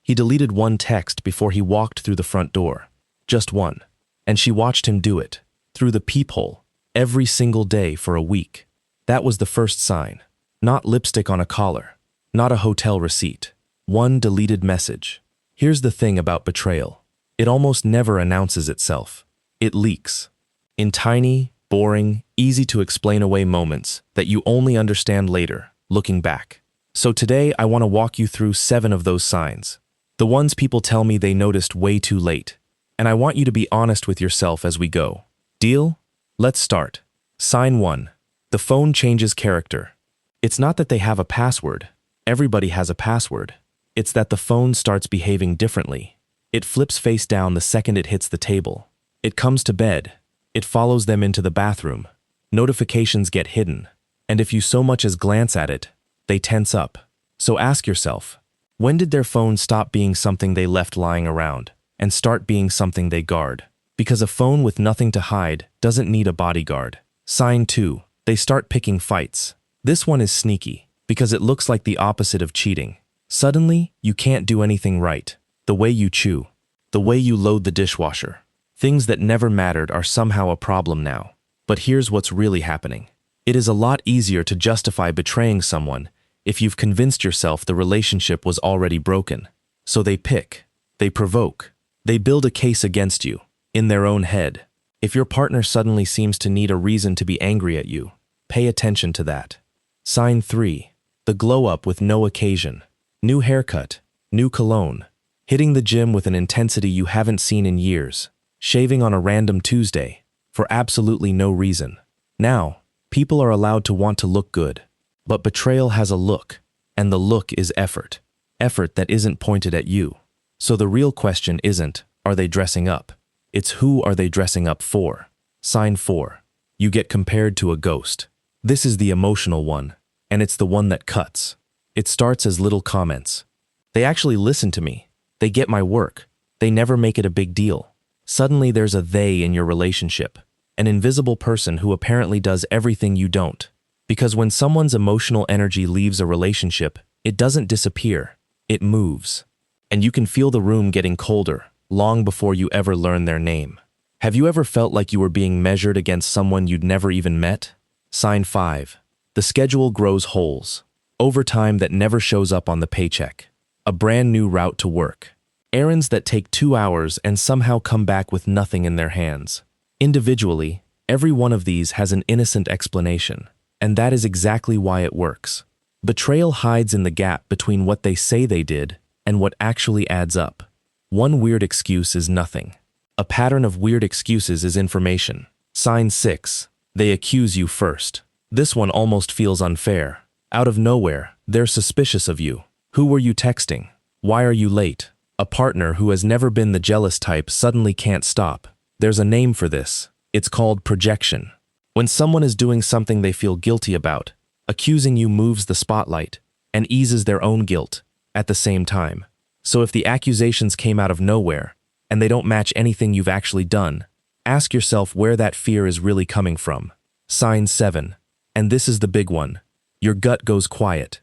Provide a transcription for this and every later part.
He deleted one text before he walked through the front door. Just one. And she watched him do it, through the peephole, every single day for a week. That was the first sign. Not lipstick on a collar. Not a hotel receipt. One deleted message. Here's the thing about betrayal. It almost never announces itself. It leaks. In tiny, boring, easy-to-explain away moments that you only understand later, looking back. So today, I want to walk you through 7 of those signs. The ones people tell me they noticed way too late. And I want you to be honest with yourself as we go. Deal? Let's start. Sign 1. The phone changes character. It's not that they have a password. Everybody has a password. It's that the phone starts behaving differently. It flips face down the second it hits the table. It comes to bed. It follows them into the bathroom. Notifications get hidden. And if you so much as glance at it, they tense up. So ask yourself, when did their phone stop being something they left lying around and start being something they guard? Because a phone with nothing to hide doesn't need a bodyguard. Sign 2. They start picking fights. This one is sneaky because it looks like the opposite of cheating. Suddenly, you can't do anything right. The way you chew, the way you load the dishwasher. Things that never mattered are somehow a problem now. But here's what's really happening. It is a lot easier to justify betraying someone if you've convinced yourself the relationship was already broken. So they pick, they provoke, they build a case against you, in their own head. If your partner suddenly seems to need a reason to be angry at you, pay attention to that. Sign 3. The glow up with no occasion. New haircut, new cologne, hitting the gym with an intensity you haven't seen in years, shaving on a random Tuesday, for absolutely no reason. Now, people are allowed to want to look good, but betrayal has a look, and the look is effort. Effort that isn't pointed at you. So the real question isn't, are they dressing up? It's who are they dressing up for? Sign 4. You get compared to a ghost. This is the emotional one, and it's the one that cuts. It starts as little comments. They actually listen to me. They get my work. They never make it a big deal. Suddenly there's a they in your relationship. An invisible person who apparently does everything you don't. Because when someone's emotional energy leaves a relationship, it doesn't disappear. It moves. And you can feel the room getting colder, long before you ever learn their name. Have you ever felt like you were being measured against someone you'd never even met? Sign 5. The schedule grows holes. Overtime that never shows up on the paycheck. A brand new route to work. Errands that take 2 hours and somehow come back with nothing in their hands. Individually, every one of these has an innocent explanation, and that is exactly why it works. Betrayal hides in the gap between what they say they did and what actually adds up. One weird excuse is nothing. A pattern of weird excuses is information. Sign 6. They accuse you first. This one almost feels unfair. Out of nowhere, they're suspicious of you. Who were you texting? Why are you late? A partner who has never been the jealous type suddenly can't stop. There's a name for this. It's called projection. When someone is doing something they feel guilty about, accusing you moves the spotlight and eases their own guilt at the same time. So if the accusations came out of nowhere and they don't match anything you've actually done, ask yourself where that fear is really coming from. Sign 7. And this is the big one. Your gut goes quiet.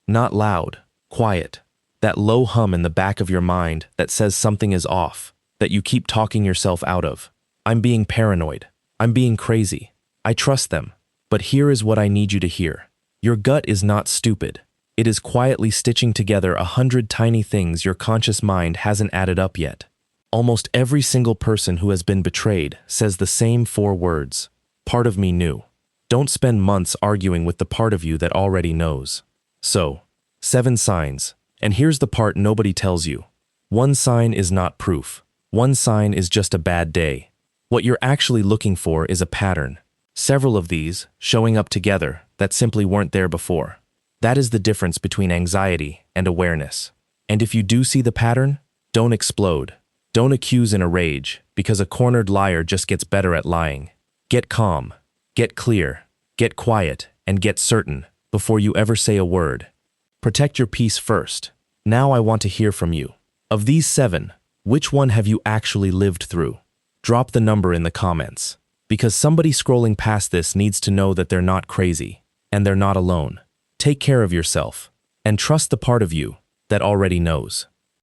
Not loud, quiet. That low hum in the back of your mind that says something is off, that you keep talking yourself out of. I'm being paranoid. I'm being crazy. I trust them. But here is what I need you to hear. Your gut is not stupid. It is quietly stitching together 100 tiny things your conscious mind hasn't added up yet. Almost every single person who has been betrayed says the same 4 words. Part of me knew. Don't spend months arguing with the part of you that already knows. So, 7 signs. And here's the part nobody tells you. 1 sign is not proof. 1 sign is just a bad day. What you're actually looking for is a pattern. Several of these, showing up together, that simply weren't there before. That is the difference between anxiety and awareness. And if you do see the pattern, don't explode. Don't accuse in a rage, because a cornered liar just gets better at lying. Get calm, get clear, get quiet, and get certain before you ever say a word. Protect your peace first. Now I want to hear from you. Of these 7, which one have you actually lived through? Drop the number in the comments. Because somebody scrolling past this needs to know that they're not crazy, and they're not alone. Take care of yourself, and trust the part of you that already knows.